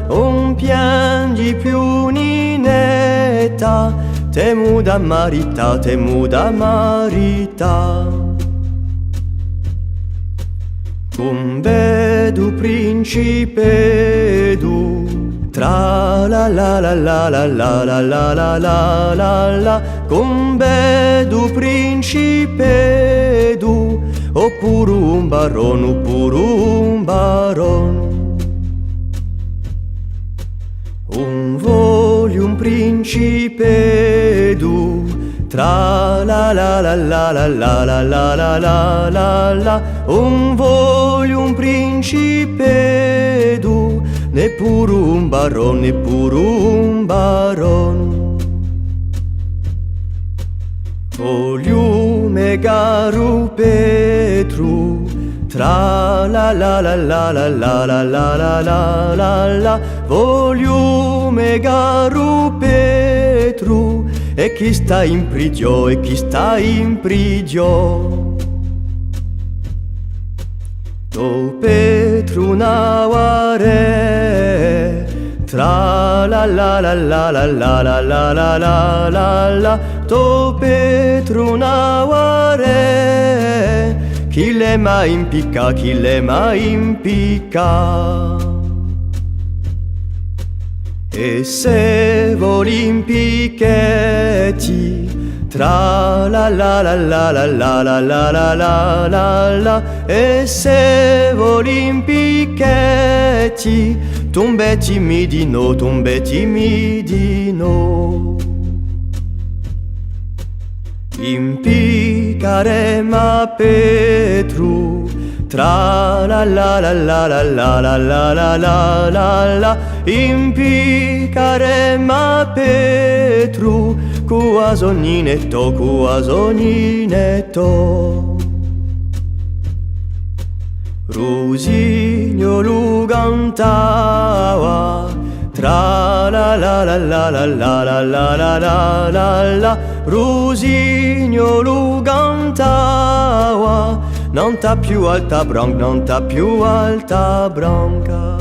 non piangi più ninetta, temuda marita, temuda marita. Cum vedu principedu, tra la la la la la la la la la la la la, cum vedu principedu, oppure un baron, oppure un baron. Un voglio un principedu, tra la la la la la la la la la la la la, un voglio un principedu, neppure un baron, neppure un baron. Voglio megaru Petru, tra la la la la la la la la la la la la, voglio megaru Petru, e chi sta in prigione, e chi sta in prigione. To Petru naware, tra la la la la la la la la la la la la, to Petru naware, chi le ma impicca, chi le ma impicca. E se voli impicchetti, tra la la la la la la la la la la la la, e se voli impicchetti, tombetti midino, tombetti midino. Impiccaremo a Petru, tra la la la la la la la la la la la la, impiccaremo a Petru, cua sogninetto, cua sogninetto. Rusignolo cantava, tra la la la la la la la la la la la la, Rusignolo cantava, non t'ha più alta branca, non t'ha più alta branca.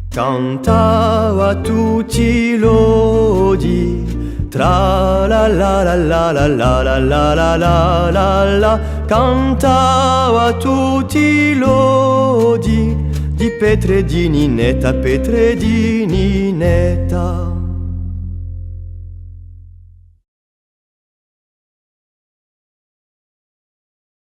Cantava tutti i lodi, tra la la la la la la la la la la la la, cantava tutti i lodi, di Petre di Ninetta, Petre di Ninetta.